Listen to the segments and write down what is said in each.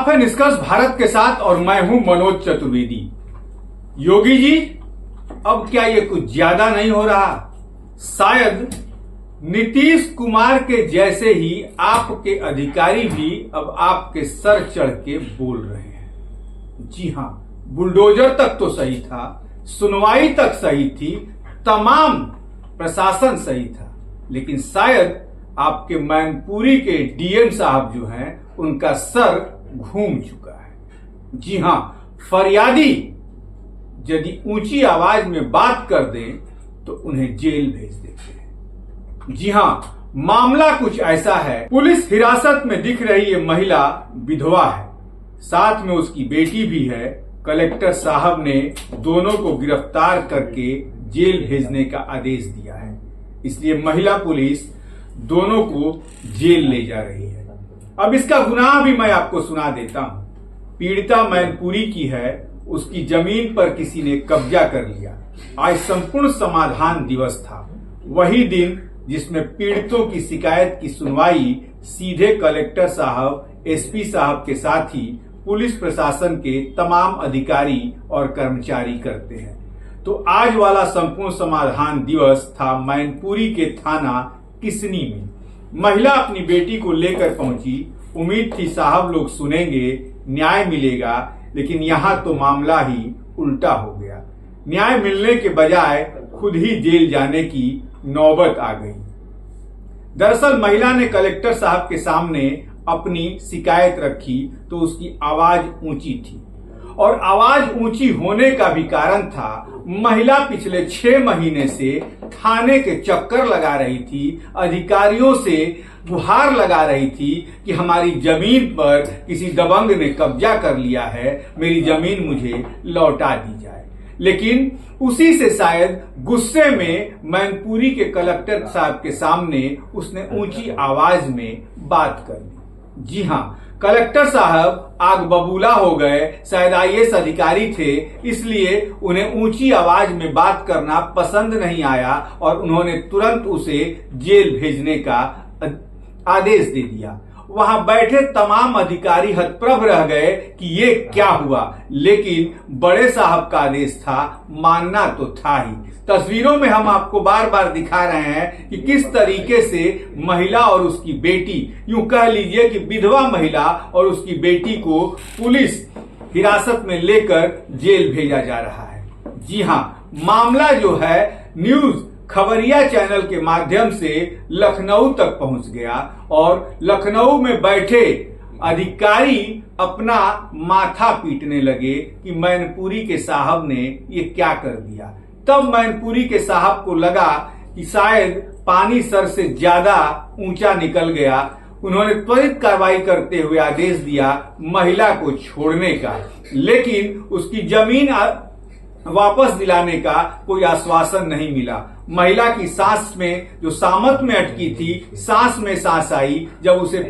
है निष्कर्ष भारत के साथ और मैं हूं मनोज चतुर्वेदी। योगी जी, अब क्या ये कुछ ज्यादा नहीं हो रहा? शायद नीतीश कुमार के जैसे ही आपके अधिकारी भी अब आपके सर चढ़ के बोल रहे हैं। जी हां, बुलडोजर तक तो सही था, सुनवाई तक सही थी, तमाम प्रशासन सही था, लेकिन शायद आपके मैनपुरी के डीएम साहब जो हैं उनका सर घूम चुका है। जी हां, फरियादी यदि ऊंची आवाज में बात कर दें तो उन्हें जेल भेज देते हैं। जी हां, मामला कुछ ऐसा है, पुलिस हिरासत में दिख रही ये महिला विधवा है, साथ में उसकी बेटी भी है। कलेक्टर साहब ने दोनों को गिरफ्तार करके जेल भेजने का आदेश दिया है, इसलिए महिला पुलिस दोनों को जेल ले जा रही है। अब इसका गुनाह भी मैं आपको सुना देता हूं। पीड़िता मैनपुरी की है, उसकी जमीन पर किसी ने कब्जा कर लिया। आज संपूर्ण समाधान दिवस था, वही दिन जिसमें पीड़ितों की शिकायत की सुनवाई सीधे कलेक्टर साहब, एसपी साहब के साथ ही पुलिस प्रशासन के तमाम अधिकारी और कर्मचारी करते हैं। तो आज वाला संपूर्ण समाधान दिवस था मैनपुरी के थाना किसनी में। महिला अपनी बेटी को लेकर पहुंची, उम्मीद थी साहब लोग सुनेंगे, न्याय मिलेगा, लेकिन यहां तो मामला ही उल्टा हो गया। न्याय मिलने के बजाय खुद ही जेल जाने की नौबत आ गई। दरअसल महिला ने कलेक्टर साहब के सामने अपनी शिकायत रखी तो उसकी आवाज ऊंची थी, और आवाज ऊंची होने का भी कारण था, महिला पिछले 6 महीने से थाने के चक्कर लगा रही थी, अधिकारियों से गुहार लगा रही थी कि हमारी जमीन पर किसी दबंग ने कब्जा कर लिया है, मेरी जमीन मुझे लौटा दी जाए। लेकिन उसी से शायद गुस्से में मैनपुरी के कलेक्टर साहब के सामने उसने ऊंची आवाज में बात कर ली। जी हां, कलेक्टर साहब आग बबूला हो गए। शायद आईएएस अधिकारी थे, इसलिए उन्हें ऊंची आवाज में बात करना पसंद नहीं आया और उन्होंने तुरंत उसे जेल भेजने का आदेश दे दिया। वहां बैठे तमाम अधिकारी हतप्रभ रह गए कि ये क्या हुआ, लेकिन बड़े साहब का आदेश था, मानना तो था ही। तस्वीरों में हम आपको बार बार दिखा रहे हैं कि किस तरीके से महिला और उसकी बेटी, यूं कह लीजिए कि विधवा महिला और उसकी बेटी को पुलिस हिरासत में लेकर जेल भेजा जा रहा है। जी हां, मामला जो है न्यूज खबरिया चैनल के माध्यम से लखनऊ तक पहुंच गया और लखनऊ में बैठे अधिकारी अपना माथा पीटने लगे कि मैनपुरी के साहब ने ये क्या कर दिया। तब मैनपुरी के साहब को लगा कि शायद पानी सर से ज्यादा ऊंचा निकल गया। उन्होंने त्वरित कार्रवाई करते हुए आदेश दिया महिला को छोड़ने का, लेकिन उसकी जमीन वापस दिलाने का कोई आश्वासन नहीं मिला। महिला की सांस में जो सामत में अटकी थी, सांस में सांस आई जब उसे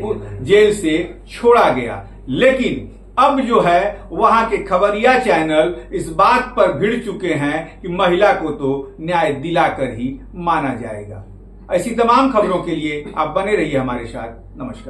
जेल से छोड़ा गया। लेकिन अब जो है वहां के खबरिया चैनल इस बात पर भिड़ चुके हैं कि महिला को तो न्याय दिलाकर ही माना जाएगा। ऐसी तमाम खबरों के लिए आप बने रहिए हमारे साथ। नमस्कार।